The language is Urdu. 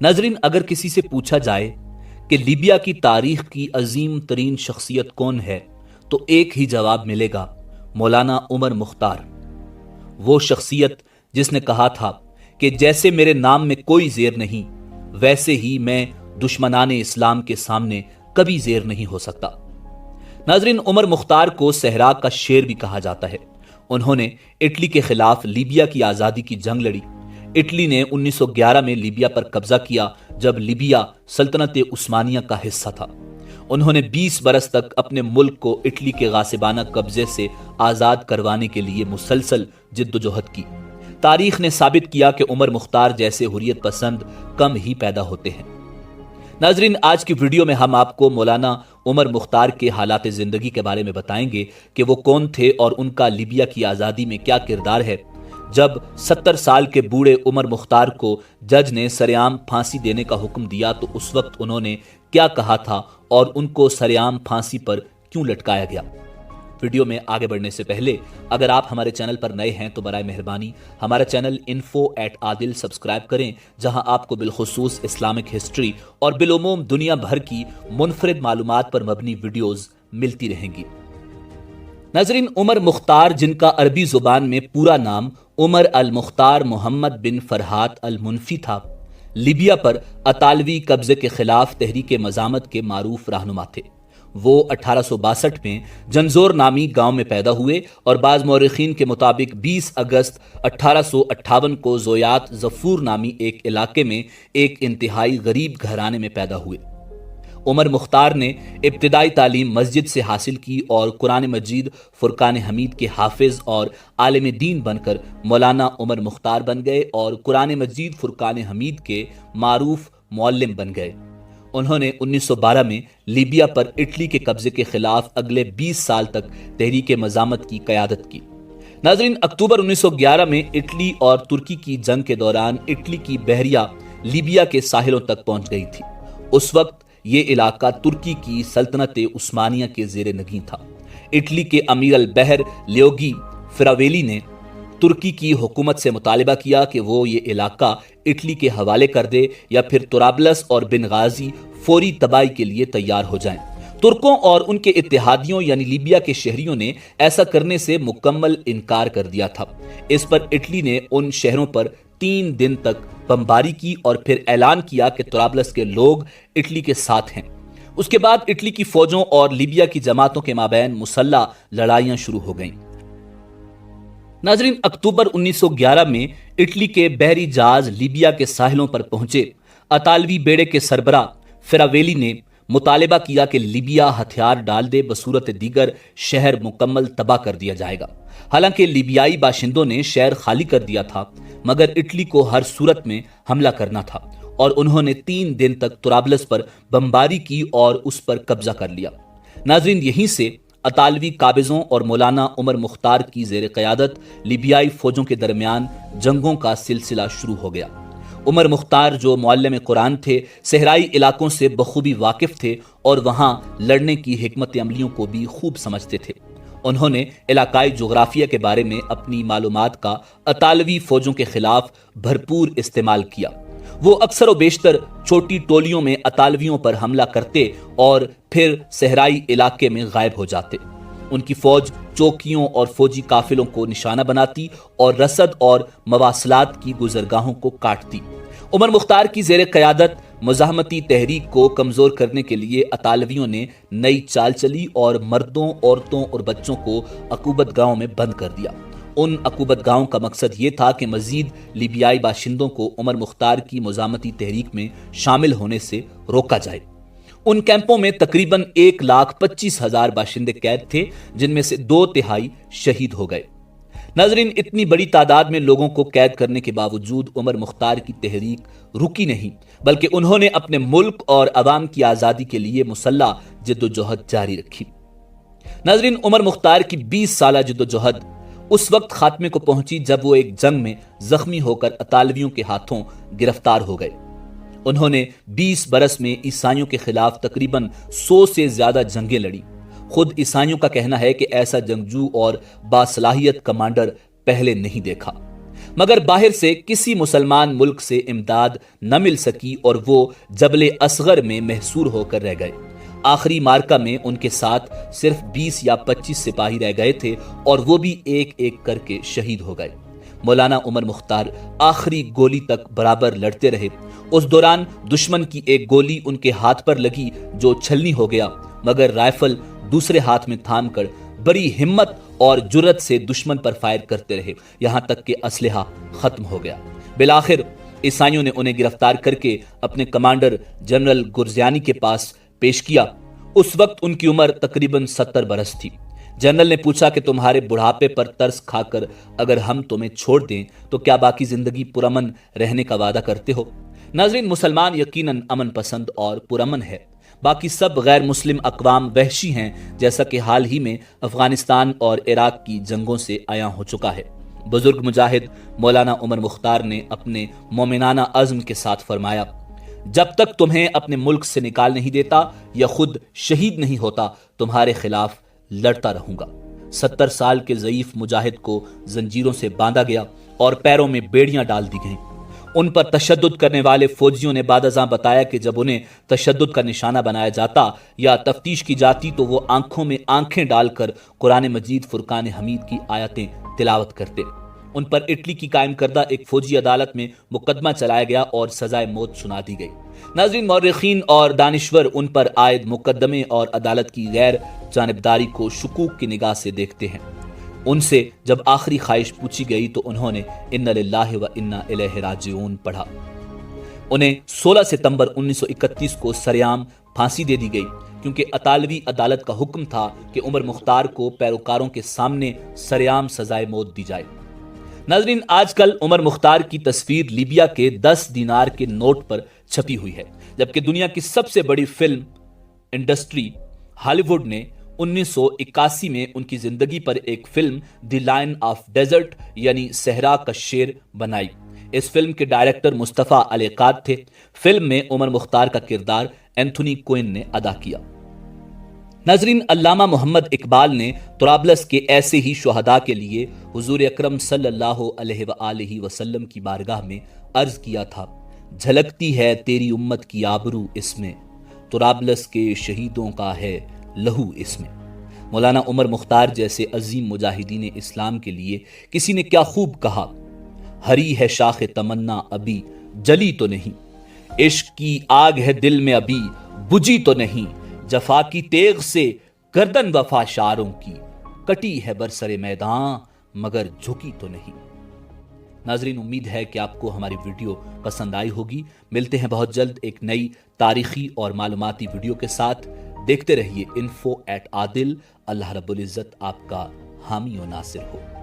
ناظرین، اگر کسی سے پوچھا جائے کہ لیبیا کی تاریخ کی عظیم ترین شخصیت کون ہے تو ایک ہی جواب ملے گا: مولانا عمر مختار۔ وہ شخصیت جس نے کہا تھا کہ جیسے میرے نام میں کوئی زیر نہیں، ویسے ہی میں دشمنان اسلام کے سامنے کبھی زیر نہیں ہو سکتا۔ ناظرین، عمر مختار کو صحرا کا شیر بھی کہا جاتا ہے۔ انہوں نے اٹلی کے خلاف لیبیا کی آزادی کی جنگ لڑی۔ اٹلی نے 1911 میں لیبیا پر قبضہ کیا جب لیبیا سلطنت عثمانیہ کا حصہ تھا۔ انہوں نے 20 برس تک اپنے ملک کو اٹلی کے غاصبانہ قبضے سے آزاد کروانے کے لیے مسلسل جد و جہد کی۔ تاریخ نے ثابت کیا کہ عمر مختار جیسے حریت پسند کم ہی پیدا ہوتے ہیں۔ ناظرین، آج کی ویڈیو میں ہم آپ کو مولانا عمر مختار کے حالات زندگی کے بارے میں بتائیں گے کہ وہ کون تھے اور ان کا لیبیا کی آزادی میں کیا کردار ہے۔ جب 70 سال کے بوڑھے عمر مختار کو جج نے سرعام پھانسی دینے کا حکم دیا تو اس وقت انہوں نے کیا کہا تھا اور ان کو سرعام پھانسی پر کیوں لٹکایا گیا؟ ویڈیو میں آگے بڑھنے سے پہلے اگر آپ ہمارے چینل پر نئے ہیں تو برائے مہربانی ہمارا چینل info@adil سبسکرائب کریں، جہاں آپ کو بالخصوص اسلامک ہسٹری اور بالعموم دنیا بھر کی منفرد معلومات پر مبنی ویڈیوز ملتی رہیں گی۔ ناظرین، عمر مختار، جن کا عربی زبان میں پورا نام عمر المختار محمد بن فرحات المنفی تھا، لیبیا پر اطالوی قبضے کے خلاف تحریک مزاحمت کے معروف رہنما تھے۔ وہ 1862 میں جنزور نامی گاؤں میں پیدا ہوئے اور بعض مورخین کے مطابق 20 اگست 1858 کو زویات ظفور نامی ایک علاقے میں ایک انتہائی غریب گھرانے میں پیدا ہوئے۔ عمر مختار نے ابتدائی تعلیم مسجد سے حاصل کی اور قرآن مجید فرقان حمید کے حافظ اور عالم دین بن کر مولانا عمر مختار بن گئے اور قرآن مجید فرقان حمید کے معروف معلم بن گئے۔ انہوں نے 1912 میں لیبیا پر اٹلی کے قبضے کے خلاف اگلے 20 سال تک تحریک مزاحمت کی قیادت کی۔ ناظرین، اکتوبر 1911 میں اٹلی اور ترکی کی جنگ کے دوران اٹلی کی بحریہ لیبیا کے ساحلوں تک پہنچ گئی تھی۔ اس وقت یہ علاقہ ترکی کی سلطنت عثمانیہ کے زیر نگین تھا۔ اٹلی کے امیر البحر لیوگی فراویلی نے ترکی کی حکومت سے مطالبہ کیا کہ وہ یہ علاقہ اٹلی کے حوالے کر دے یا پھر طرابلس اور بنغازی فوری تباہی کے لیے تیار ہو جائیں۔ ترکوں اور ان کے اتحادیوں یعنی لیبیا کے شہریوں نے ایسا کرنے سے مکمل انکار کر دیا تھا۔ اس پر اٹلی نے ان شہروں پر 3 دن تک بمباری کی اور پھر اعلان کیا کہ طرابلس کے لوگ اٹلی کے ساتھ ہیں۔ اس کے بعد اٹلی کی فوجوں اور لیبیا کی جماعتوں کے مابین مسلح لڑائیاں شروع ہو گئیں۔ ناظرین، اکتوبر 1911 میں اٹلی کے بحری جہاز لیبیا کے ساحلوں پر پہنچے۔ اطالوی بیڑے کے سربراہ فراویلی نے مطالبہ کیا کہ لیبیا ہتھیار ڈال دے، بصورت دیگر شہر مکمل تباہ کر دیا جائے گا۔ حالانکہ لیبیائی باشندوں نے شہر خالی کر دیا تھا، مگر اٹلی کو ہر صورت میں حملہ کرنا تھا اور انہوں نے 3 دن تک طرابلس پر بمباری کی اور اس پر قبضہ کر لیا۔ ناظرین، یہیں سے اطالوی قابضوں اور مولانا عمر مختار کی زیر قیادت لیبیائی فوجوں کے درمیان جنگوں کا سلسلہ شروع ہو گیا۔ عمر مختار، جو معلم قرآن تھے، صحرائی علاقوں سے بخوبی واقف تھے اور وہاں لڑنے کی حکمت عملیوں کو بھی خوب سمجھتے تھے۔ انہوں نے علاقائی جغرافیہ کے بارے میں اپنی معلومات کا اطالوی فوجوں کے خلاف بھرپور استعمال کیا۔ وہ اکثر و بیشتر چھوٹی ٹولیوں میں اطالویوں پر حملہ کرتے اور پھر صحرائی علاقے میں غائب ہو جاتے۔ ان کی فوج چوکیوں اور فوجی قافلوں کو نشانہ بناتی اور رسد اور مواصلات کی گزرگاہوں کو کاٹتی۔ عمر مختار کی زیر قیادت مزاحمتی تحریک کو کمزور کرنے کے لیے اطالویوں نے نئی چال چلی اور مردوں، عورتوں اور بچوں کو عقوبت گاہوں میں بند کر دیا۔ ان عقوبت گاہوں کا مقصد یہ تھا کہ مزید لیبیائی باشندوں کو عمر مختار کی مزاحمتی تحریک میں شامل ہونے سے روکا جائے۔ ان کیمپوں میں تقریباً 1,25,000 باشندے قید تھے، جن میں سے 2/3 شہید ہو گئے۔ ناظرین، اتنی بڑی تعداد میں لوگوں کو قید کرنے کے باوجود عمر مختار کی تحریک رکی نہیں، بلکہ انہوں نے اپنے ملک اور عوام کی آزادی کے لیے مسلح جد و جہد جاری رکھی۔ ناظرین، عمر مختار کی 20 سالہ جد و جہد اس وقت خاتمے کو پہنچی جب وہ ایک جنگ میں زخمی ہو کر اطالویوں کے ہاتھوں گرفتار ہو گئے۔ انہوں نے 20 برس میں عیسائیوں کے خلاف تقریباً 100 سے زیادہ جنگیں لڑی۔ خود عیسائیوں کا کہنا ہے کہ ایسا جنگجو اور باصلاحیت کمانڈر پہلے نہیں دیکھا۔ مگر باہر سے کسی مسلمان ملک سے امداد نہ مل سکی اور وہ جبل اصغر میں محصور ہو کر رہ گئے۔ آخری مارکہ میں ان کے ساتھ صرف 20 یا 25 سپاہی رہ گئے تھے اور وہ بھی ایک ایک کر کے شہید ہو گئے۔ مولانا عمر مختار آخری گولی تک برابر لڑتے رہے۔ اس دوران دشمن کی ایک گولی ان کے ہاتھ پر لگی جو چھلنی ہو گیا، مگر رائفل دوسرے ہاتھ میں تھام کر بڑی ہمت اور جرت سے دشمن پر فائر کرتے رہے، یہاں تک کہ اسلحہ ختم ہو گیا۔ بالآخر عیسائیوں نے انہیں گرفتار کر کے اپنے کمانڈر جنرل گرزیانی کے پاس پیش کیا۔ اس وقت ان کی عمر تقریباً 70 برس تھی۔ جنرل نے پوچھا کہ تمہارے بڑھاپے پر ترس کھا کر اگر ہم تمہیں چھوڑ دیں تو کیا باقی زندگی پرامن رہنے کا وعدہ کرتے ہو؟ ناظرین، مسلمان یقیناً امن پسند اور پرامن ہے، باقی سب غیر مسلم اقوام وحشی ہیں، جیسا کہ حال ہی میں افغانستان اور عراق کی جنگوں سے عیاں ہو چکا ہے۔ بزرگ مجاہد مولانا عمر مختار نے اپنے مومنانہ عزم کے ساتھ فرمایا، جب تک تمہیں اپنے ملک سے نکال نہیں دیتا یا خود شہید نہیں ہوتا تمہارے خلاف لڑتا رہوں گا۔ 70 سال کے ضعیف مجاہد کو زنجیروں سے باندھا گیا اور پیروں میں بیڑیاں ڈال دی گئیں۔ ان پر تشدد کرنے والے فوجیوں نے بعد ازاں بتایا کہ جب انہیں تشدد کا نشانہ بنایا جاتا یا تفتیش کی جاتی تو وہ آنکھوں میں آنکھیں ڈال کر قرآن مجید فرقان حمید کی آیتیں تلاوت کرتے۔ ان پر اٹلی کی قائم کردہ ایک فوجی عدالت میں مقدمہ چلایا گیا اور سزائے موت سنا دی گئی۔ ناظرین، مورخین اور دانشور ان پر عائد مقدمے اور عدالت کی غیر جانبداری کو شکوک کی نگاہ سے دیکھتے ہیں۔ ان سے جب آخری خواہش پوچھی گئی تو انہوں نے ان للہ و انا الیہ راجعون پڑھا۔ انہیں 16 ستمبر 1931 کو سرعام پھانسی دے دی گئی، کیونکہ اطالوی عدالت کا حکم تھا کہ عمر مختار کو پیروکاروں کے سامنے سرعام سزائے موت دی جائے۔ ناظرین، آج کل عمر مختار کی تصویر لیبیا کے 10 دینار کے نوٹ پر چھپی ہوئی ہے، جبکہ دنیا کی سب سے بڑی فلم انڈسٹری ہالی ووڈ نے 1981 میں ان کی زندگی پر ایک film the lion of desert یعنی صحرا کا شیر بنائی۔ اس فلم کے ڈائریکٹر مصطفیٰ القاد تھے۔ فلم میں عمر مختار کا کردار اینتھونی کوئن نے ادا کیا۔ ناظرین، علامہ محمد اقبال نے طرابلس کے ایسے ہی شہداء کے لیے حضور اکرم صلی اللہ علیہ وآلہ وسلم کی بارگاہ میں عرض کیا تھا، جھلکتی ہے تیری امت کی آبرو اس میں، طرابلس کے شہیدوں کا ہے لہو اس میں۔ مولانا عمر مختار جیسے عظیم مجاہدین اسلام کے لیے کسی نے کیا خوب کہا، ہری ہے شاخ تمنا ابھی جلی تو نہیں، عشق کی آگ ہے دل میں ابھی بجھی تو نہیں، جفا کی تیغ سے گردن وفا شاروں کی، کٹی ہے برسر میدان مگر جھکی تو نہیں۔ ناظرین، امید ہے کہ آپ کو ہماری ویڈیو پسند آئی ہوگی۔ ملتے ہیں بہت جلد ایک نئی تاریخی اور معلوماتی ویڈیو کے ساتھ۔ دیکھتے رہیے info@adil۔ اللہ رب العزت آپ کا حامی و ناصر ہو۔